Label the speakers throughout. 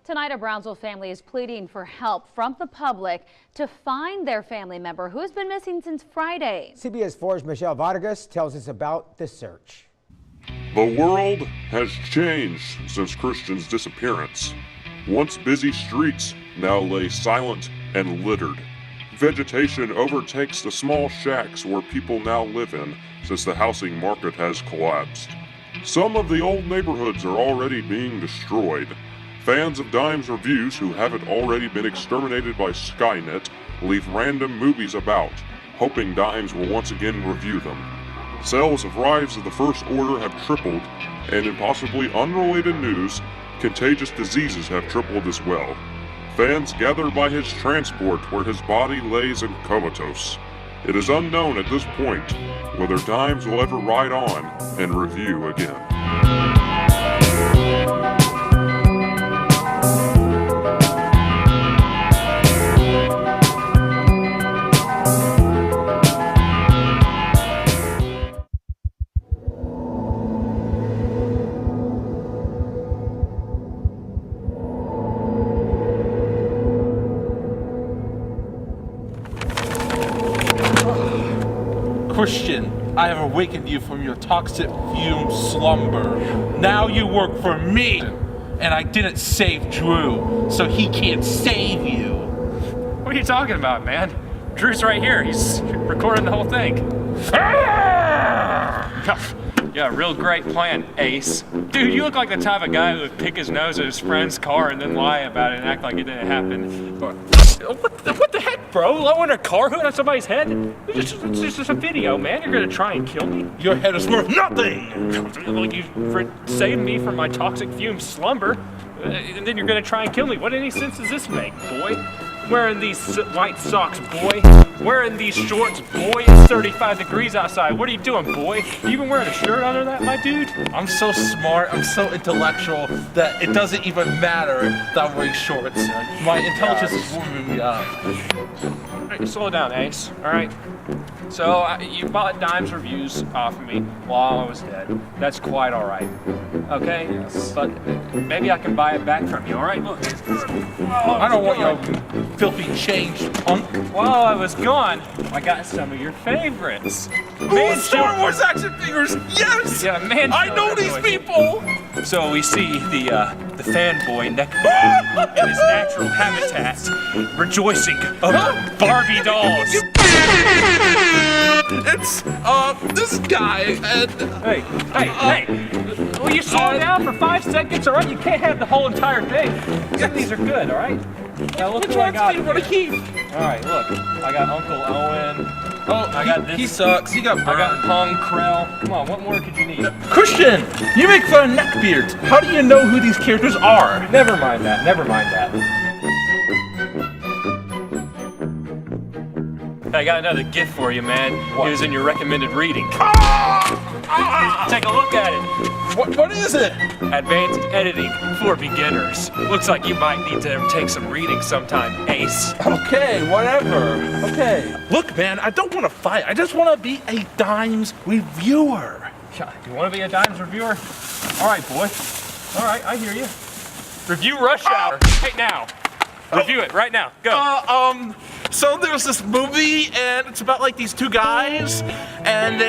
Speaker 1: Tonight, a Brownsville family is pleading for help from the public to find their family member who has been missing since Friday.
Speaker 2: CBS 4's Michelle Vargas tells us about the search.
Speaker 3: The world has changed since Christian's disappearance. Once busy streets now lay silent and littered. Vegetation overtakes the small shacks where people now live in since the housing market has collapsed. Some of the old neighborhoods are already being destroyed. Fans of Dimes reviews who haven't already been exterminated by Skynet leave random movies about, hoping Dimes will once again review them. Sales of Rise of the First Order have tripled, and in possibly unrelated news, contagious diseases have tripled as well. Fans gather by his transport where his body lays in comatose. It is unknown at this point whether Dimes will ever ride on and review again.
Speaker 4: Christian, I have awakened you from your toxic fume slumber. Now you work for me, and I didn't save Drew, so he can't save you.
Speaker 5: What are you talking about, man? Drew's right here. He's recording the whole thing. Yeah, real great plan, Ace. Dude, you look like the type of guy who would pick his nose at his friend's car and then lie about it and act like it didn't happen. What the heck, bro? Lowering a car hood on somebody's head? It's just a video, man. You're gonna try and kill me?
Speaker 4: Your head is worth nothing!
Speaker 5: Like you saved me from my toxic fume slumber, and then you're gonna try and kill me. What any sense does this make, boy? Wearing these white socks, boy. Wearing these shorts, boy. It's 35 degrees outside. What are you doing, boy? You even wearing a shirt under that, my dude?
Speaker 4: I'm so smart, I'm so intellectual that it doesn't even matter that I'm wearing shorts. My intelligence is warming me up.
Speaker 5: Right, slow down, Ace. All right. So you bought Dimes reviews off of me while I was dead. That's quite all right. Okay? Yes. But maybe I can buy it back from you. All right, look.
Speaker 4: I don't want your filthy change, punk.
Speaker 5: While I was gone, I got some of your favorites.
Speaker 4: Ooh, Star Wars action figures! Yes!
Speaker 5: Yeah, man.
Speaker 4: I know these people!
Speaker 5: So we see the fanboy neckbeard in his natural habitat, rejoicing over Barbie dolls.
Speaker 4: It's, this guy, and...
Speaker 5: Hey! Will you slow down for 5 seconds, all right? You can't have the whole entire thing. Some of these are good, all right? Now look who I got.
Speaker 4: You want to keep?
Speaker 5: All right, look. I got Uncle Owen.
Speaker 4: Oh,
Speaker 5: I got this.
Speaker 4: He sucks. He got burned.
Speaker 5: I got Pong Krell. Come on, what more could you need?
Speaker 4: Christian, you make fun of neckbeards. How do you know who these characters are?
Speaker 5: Never mind that. Never mind that. I got another gift for you, man. What? It was in your recommended reading. Take a look at it.
Speaker 4: What is it?
Speaker 5: Advanced editing for beginners. Looks like you might need to take some reading sometime, Ace.
Speaker 4: Okay, whatever. Okay. Look, man, I don't want to fight. I just want to be a Dimes reviewer.
Speaker 5: You want to be a Dimes reviewer? All right, boy. All right, I hear you. Review Rush Hour right now. Review it right now. Go.
Speaker 4: So there's this movie, and it's about like these two guys, and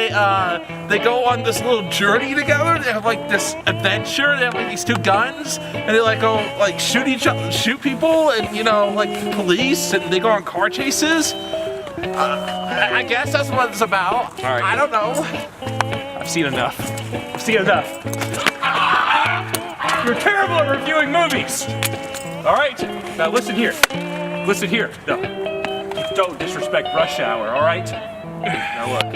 Speaker 4: they go on this little journey together. They have like this adventure. They have like these two guns, and they like go like shoot people, and you know like police, and they go on car chases. I guess that's what it's about.
Speaker 5: All right.
Speaker 4: I don't know.
Speaker 5: I've seen enough. I've seen enough. You're terrible at reviewing movies. All right. Now listen here. Listen here. No. Don't disrespect Rush Hour, all right? Now look,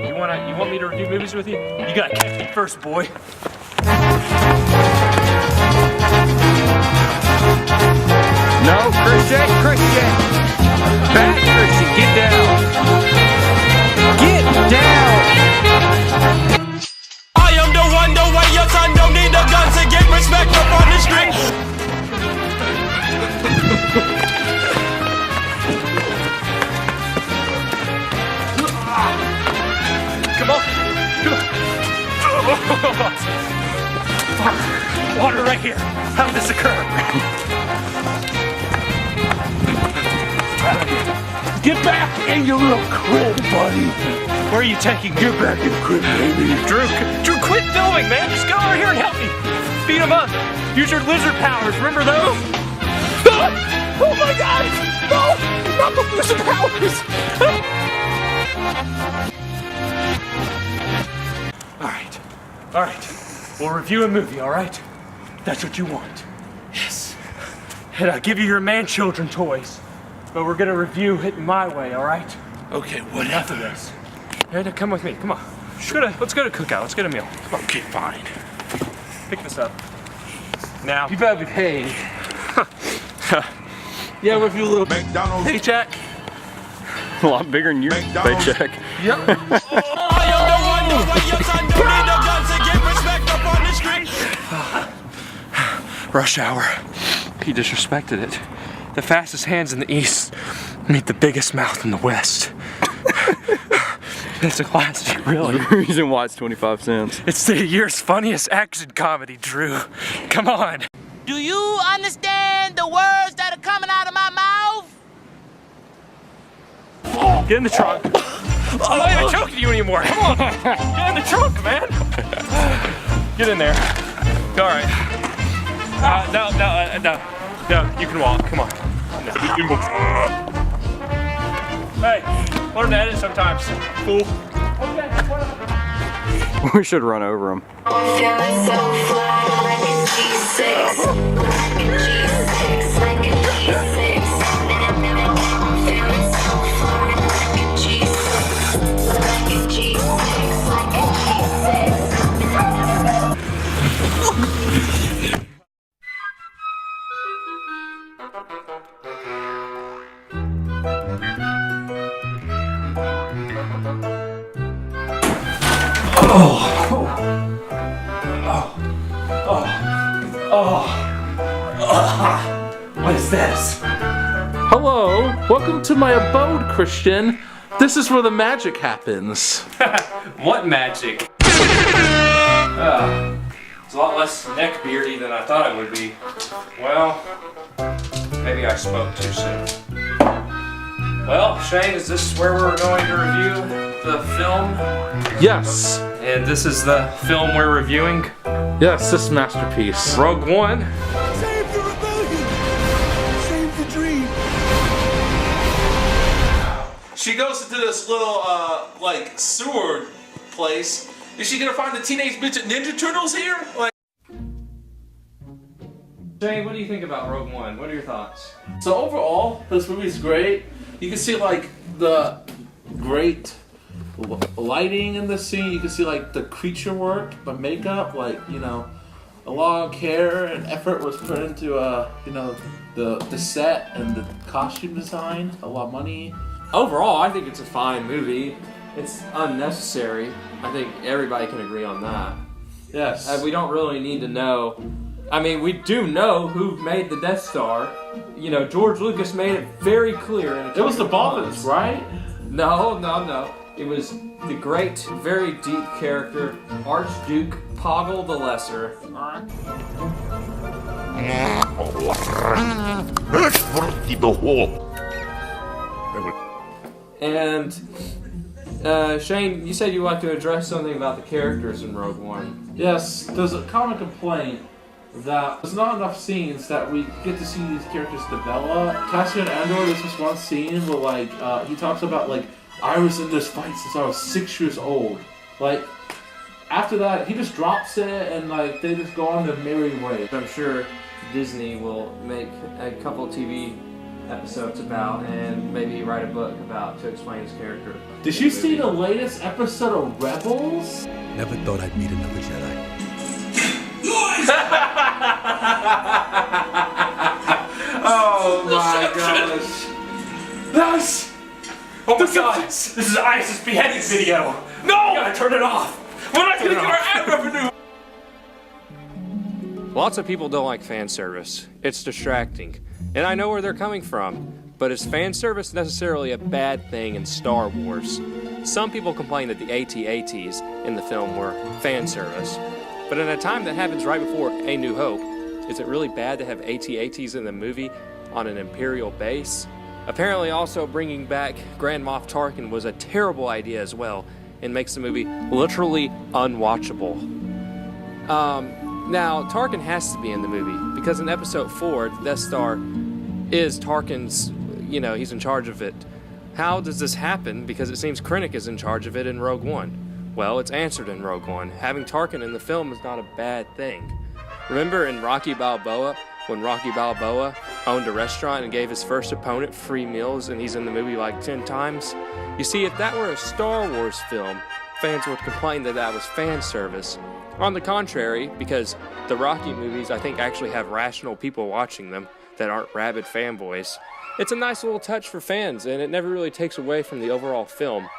Speaker 5: you want me to review movies with you? You gotta catch me first, boy.
Speaker 6: No, Christian, back, Christian, get down. Get down.
Speaker 7: I am the one, the way your son don't need a gun to get respect up on the street. Come on.
Speaker 5: Water right here. How did this occur?
Speaker 6: Get back in your little crib, buddy.
Speaker 5: Where are you taking me?
Speaker 6: Get back in the crib, baby.
Speaker 5: Drew, quit filming, man. Just go over here and help me. Beat him up. Use your lizard powers. Remember those?
Speaker 6: Oh my God! No! Not the lizard powers!
Speaker 5: All right. We'll review a movie, all right? That's what you want. Yes. And I'll give you your man-children toys, but we're gonna review it my way, all right?
Speaker 4: Okay, what
Speaker 5: Enough of this. Hey, now come with me. Come on. Let's go to cookout. Let's get a meal.
Speaker 4: Okay, fine.
Speaker 5: Pick this up. Now, you better be paid.
Speaker 6: Yeah, with your little
Speaker 4: McDonald's
Speaker 5: paycheck.
Speaker 8: A lot bigger than your paycheck.
Speaker 5: Yep. Rush hour. He disrespected it. The fastest hands in the east meet the biggest mouth in the west. It's a classic, really.
Speaker 8: The reason why it's 25 cents.
Speaker 5: It's the year's funniest action comedy, Drew. Come on.
Speaker 7: Do you understand the words that are coming out of my mouth?
Speaker 5: Get in the trunk. I'm not even choking you anymore. Come on. Get in the trunk, man. Get in there. All right. No, you can walk. Come on. No, you can walk. Hey, learn to edit sometimes. Cool. Okay, whatever.
Speaker 8: We should run over him.
Speaker 9: Feeling so fly like a G6, like a G6, like a G6. Feeling so fly like a G6, like a G6, like a
Speaker 4: What is this? Hello, welcome to my abode, Christian. This is where the magic happens.
Speaker 5: What magic? It's a lot less neck beardy than I thought it would be. Well, maybe I spoke too soon. Well, Shane, is this where we're going to review the film?
Speaker 4: Yes.
Speaker 5: And this is the film we're reviewing?
Speaker 4: Yes, this masterpiece.
Speaker 5: Rogue One.
Speaker 6: Save the rebellion! Save the dream!
Speaker 4: She goes into this little, like, sewer place. Is she gonna find the Teenage Mutant Ninja Turtles here? Like.
Speaker 5: Shane, what do you think about Rogue One? What are your thoughts?
Speaker 4: So overall, this movie's great. You can see like the great lighting in the scene. You can see like the creature work, the makeup, like, you know, a lot of care and effort was put into you know, the set and the costume design. A lot of money.
Speaker 10: Overall, I think it's a fine movie. It's unnecessary. I think everybody can agree on that.
Speaker 4: Yes.
Speaker 10: We don't really need to know. I mean, we do know who made the Death Star. You know, George Lucas made it very clear. It
Speaker 4: was the Bobbins, right?
Speaker 10: No. It was the great, very deep character, Archduke Poggle the Lesser. And Shane, you said you wanted to address something about the characters in Rogue One.
Speaker 4: Yes, there's a common complaint that there's not enough scenes that we get to see these characters develop. Cassian Andor, there's this one scene where like he talks about like, I was in this fight since I was 6 years old. Like, after that, he just drops it and like they just go on their merry way.
Speaker 10: I'm sure Disney will make a couple TV episodes about and maybe write a book about to explain his character.
Speaker 4: Did you see the latest episode of Rebels?
Speaker 6: Never thought I'd meet another Jedi.
Speaker 4: Oh my gosh.
Speaker 5: Yes! Oh my god! This is ISIS beheading video! No! You gotta turn it off! We're not gonna get our ad revenue!
Speaker 10: Lots of people don't like fan service. It's distracting. And I know where they're coming from. But is fan service necessarily a bad thing in Star Wars? Some people complain that the AT-ATs in the film were fan service. But in a time that happens right before A New Hope, is it really bad to have AT-ATs in the movie on an Imperial base? Apparently also bringing back Grand Moff Tarkin was a terrible idea as well, and makes the movie literally unwatchable. Now, Tarkin has to be in the movie, because in Episode 4, the Death Star is Tarkin's, he's in charge of it. How does this happen? Because it seems Krennic is in charge of it in Rogue One. Well, it's answered in Rogue One. Having Tarkin in the film is not a bad thing. Remember in Rocky Balboa, when Rocky Balboa owned a restaurant and gave his first opponent free meals, and he's in the movie like 10 times? You see, if that were a Star Wars film, fans would complain that that was fan service. On the contrary, because the Rocky movies, I think, actually have rational people watching them that aren't rabid fanboys. It's a nice little touch for fans, and it never really takes away from the overall film.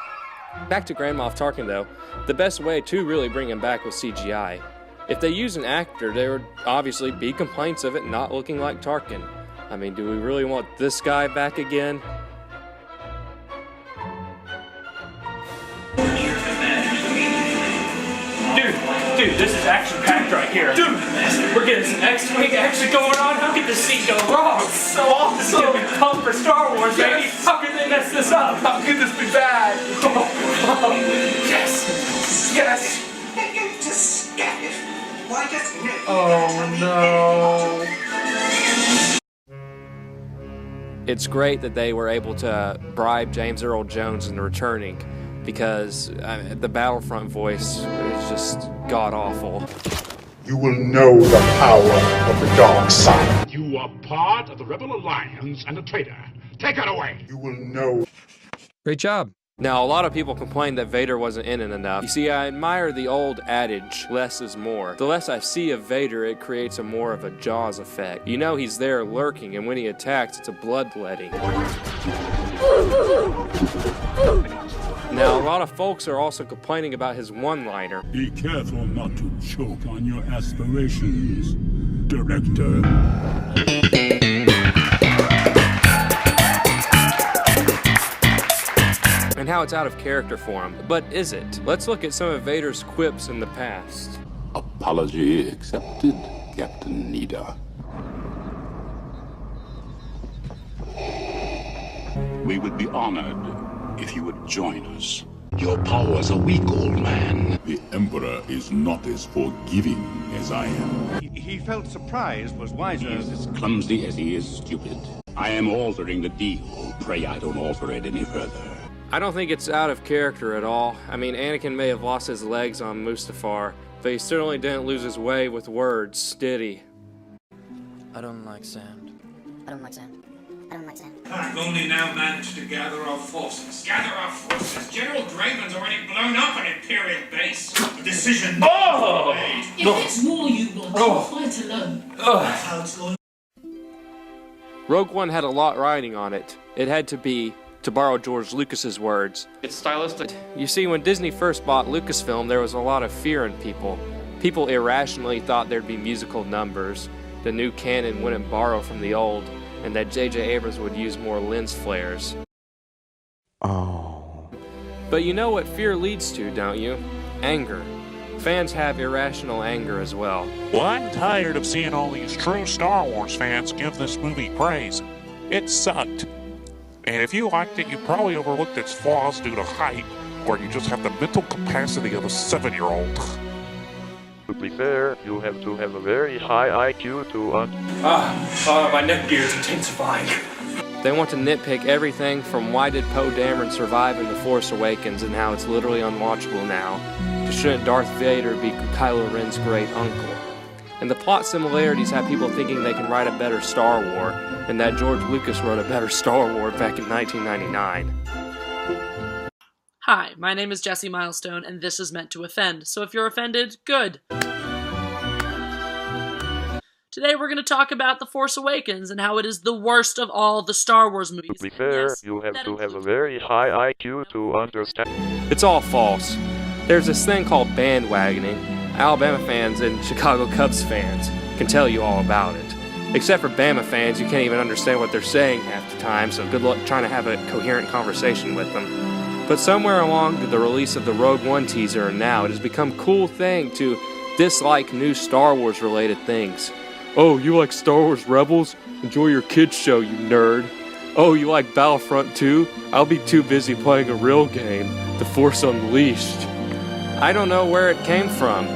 Speaker 10: Back to Grand Moff Tarkin, though, the best way to really bring him back was CGI. If they use an actor, there would obviously be complaints of it not looking like Tarkin. I mean, do we really want this guy back again?
Speaker 5: Dude, this is action-packed right here. Dude, we're getting some X-Wing action going on. How could this scene go wrong? So awesome. It's gonna be pumped for Star Wars, baby. How could they mess this up? How could this be bad? Yes! Yes! Oh, no.
Speaker 10: It's great that they were able to bribe James Earl Jones into returning, because the Battlefront voice is just god-awful.
Speaker 11: You will know the power of the dark side.
Speaker 12: You are part of the Rebel Alliance and a traitor. Take it away.
Speaker 11: You will know.
Speaker 8: Great job.
Speaker 10: Now, a lot of people complain that Vader wasn't in it enough. You see, I admire the old adage, less is more. The less I see of Vader, it creates more of a Jaws effect. You know he's there lurking, and when he attacks, it's a bloodletting. Now, a lot of folks are also complaining about his one-liner.
Speaker 12: Be careful not to choke on your aspirations, Director.
Speaker 10: And how it's out of character for him. But is it? Let's look at some of Vader's quips in the past.
Speaker 12: Apology accepted, Captain Nida. We would be honored if you would join us. Your powers are weak, old man. The Emperor is not as forgiving as I am.
Speaker 13: He felt surprise was wiser.
Speaker 12: He is as clumsy as he is stupid. I am altering the deal. Pray I don't alter it any further.
Speaker 10: I don't think it's out of character at all. I mean, Anakin may have lost his legs on Mustafar, but he certainly didn't lose his way with words, did he?
Speaker 14: I don't like sand.
Speaker 15: I don't like sand. I don't like sand.
Speaker 16: I've only now managed to gather our forces. Gather our forces? General Draven's already blown up an Imperial base. A decision made.
Speaker 17: If it's war you want, fight alone. That's how it's going.
Speaker 10: Rogue One had a lot riding on it. It had to be, to borrow George Lucas's words,
Speaker 5: It's stylistic.
Speaker 10: You see, when Disney first bought Lucasfilm, there was a lot of fear in people. People irrationally thought there'd be musical numbers, the new canon wouldn't borrow from the old, and that J.J. Abrams would use more lens flares.
Speaker 2: Oh.
Speaker 10: But you know what fear leads to, don't you? Anger. Fans have irrational anger as well.
Speaker 18: Well, I'm tired of seeing all these true Star Wars fans give this movie praise. It sucked. And if you liked it, you probably overlooked its flaws due to hype, or you just have the mental capacity of a 7-year-old.
Speaker 19: To be fair, you have to have a very high IQ to
Speaker 5: my neck beard's intensifying.
Speaker 10: They want to nitpick everything from why did Poe Dameron survive in The Force Awakens and how it's literally unwatchable now, to shouldn't Darth Vader be Kylo Ren's great uncle. And the plot similarities have people thinking they can write a better Star Wars, and that George Lucas wrote a better Star Wars back in 1999.
Speaker 20: Hi, my name is Jesse Milestone, and this is meant to offend, so if you're offended, good. Today we're going to talk about The Force Awakens and how it is the worst of all the Star Wars movies.
Speaker 19: be fair,
Speaker 20: yes,
Speaker 19: you have to have a very high IQ to understand.
Speaker 10: It's all false. There's this thing called bandwagoning. Alabama fans and Chicago Cubs fans can tell you all about it. Except for Bama fans, you can't even understand what they're saying half the time, so good luck trying to have a coherent conversation with them. But somewhere along the release of the Rogue One teaser and now, it has become a cool thing to dislike new Star Wars related things. Oh, you like Star Wars Rebels? Enjoy your kids show, you nerd. Oh, you like Battlefront 2? I'll be too busy playing a real game, The Force Unleashed. I don't know where it came from.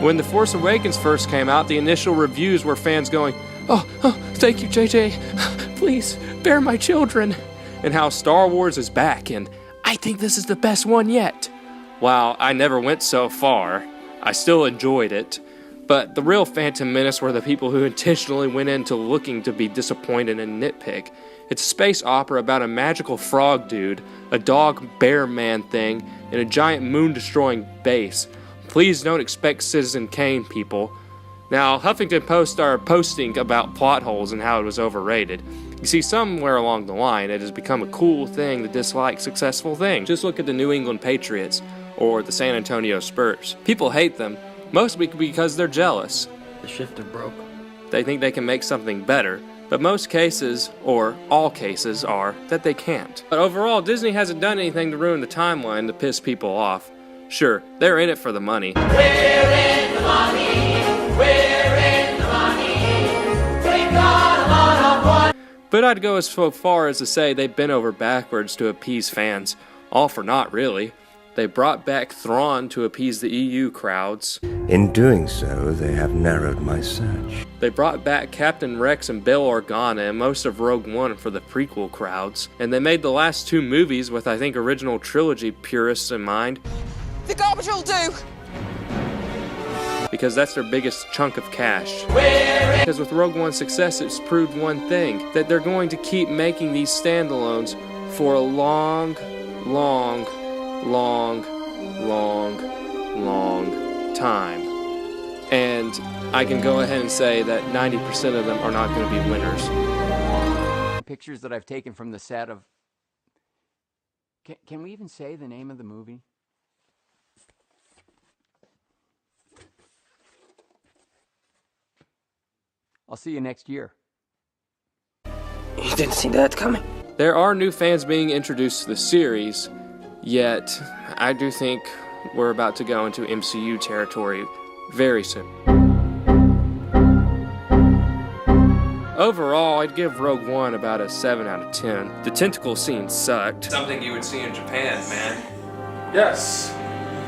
Speaker 10: When The Force Awakens first came out, the initial reviews were fans going, oh, thank you, JJ. Please, bear my children. And how Star Wars is back, and I think this is the best one yet. While I never went so far, I still enjoyed it. But the real Phantom Menace were the people who intentionally went into looking to be disappointed and nitpick. It's a space opera about a magical frog dude, a dog bear man thing, and a giant moon-destroying base. Please don't expect Citizen Kane, people. Now, Huffington Post are posting about plot holes and how it was overrated. You see, somewhere along the line, it has become a cool thing to dislike successful things. Just look at the New England Patriots or the San Antonio Spurs. People hate them, mostly because they're jealous.
Speaker 14: The shifter broke.
Speaker 10: They think they can make something better, but most cases, or all cases, are that they can't. But overall, Disney hasn't done anything to ruin the timeline to piss people off. Sure, they're in it for the money.
Speaker 7: We're in the money. We're in the money. We've got a lot of one.
Speaker 10: But I'd go as far as to say they bent over backwards to appease fans. All for naught, really. They brought back Thrawn to appease the EU crowds.
Speaker 21: In doing so, they have narrowed my search.
Speaker 10: They brought back Captain Rex and Bail Organa and most of Rogue One for the prequel crowds. And they made the last two movies with, I think, original trilogy purists in mind.
Speaker 7: The garbage will do.
Speaker 10: Because that's their biggest chunk of cash. Because with Rogue One's success, it's proved one thing, that they're going to keep making these standalones for a long time. And I can go ahead and say that 90% of them are not going to be winners.
Speaker 22: Pictures that I've taken from the set of... Can we even say the name of the movie? I'll see you next year.
Speaker 14: You didn't see that coming.
Speaker 10: There are new fans being introduced to the series, yet I do think we're about to go into MCU territory very soon. Overall, I'd give Rogue One about a 7 out of 10. The tentacle scene sucked. Something you would see in Japan, man. Yes.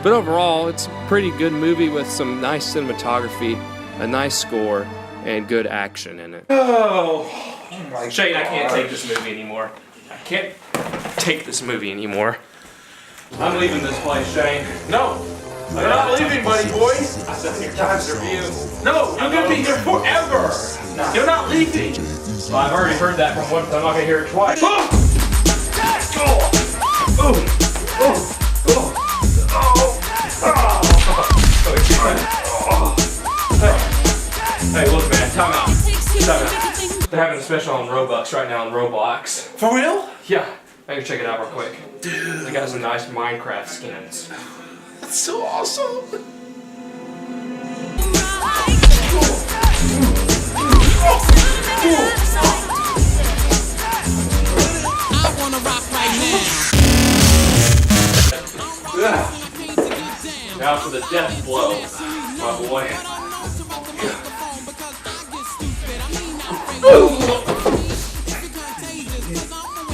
Speaker 10: But overall, it's a pretty good movie with some nice cinematography, a nice score, and good action in it. Oh my Shane, I can't take this movie anymore. I can't take this movie anymore. I'm leaving this place, Shane. No! You're not leaving, buddy boy! I said your time's review. No! You're gonna be here forever! No. You're not leaving! Well, I've already heard that from once, I'm not gonna hear it twice. Hey, look, man, time out. They're having a special on Robux right now on Roblox. For real? Yeah. I can check it out real quick. Dude. They got some nice Minecraft skins. That's so awesome.
Speaker 7: I wanna rock right now.
Speaker 10: Now for the death blow, my boy.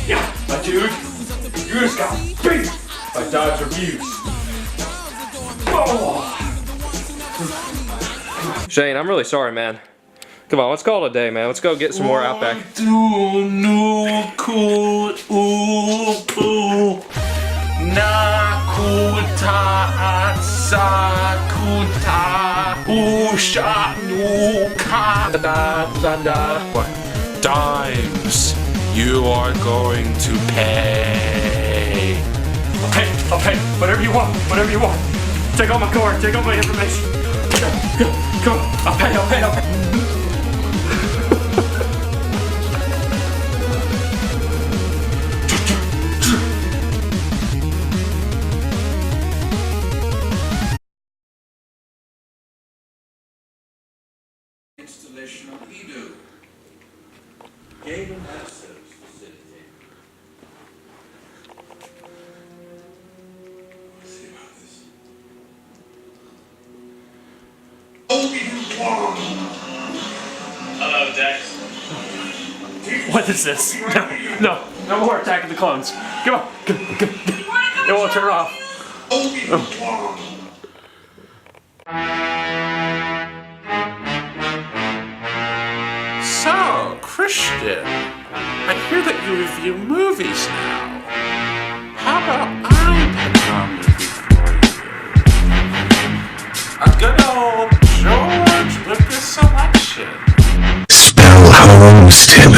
Speaker 10: Yeah, my dude, you just got beat by Dodge Reviews. Oh. Shane, I'm really sorry, man. Come on, let's call it a day, man. Let's go get some more Outback.
Speaker 7: Dimes, you are going to pay.
Speaker 5: I'll pay, whatever you want, Take all my car, take all my information. Come on, I'll pay.
Speaker 16: Installation of Edo. Galen Assos facility. Let's see about this.
Speaker 5: Hello, Dex. What is this? No more Attack of the Clones. Come on, come. It won't turn off.
Speaker 4: So, Christian, I hear that you review movies now. How about I pick a movie for you? A good old George Lucas selection.
Speaker 21: Spell Holmes, Tim.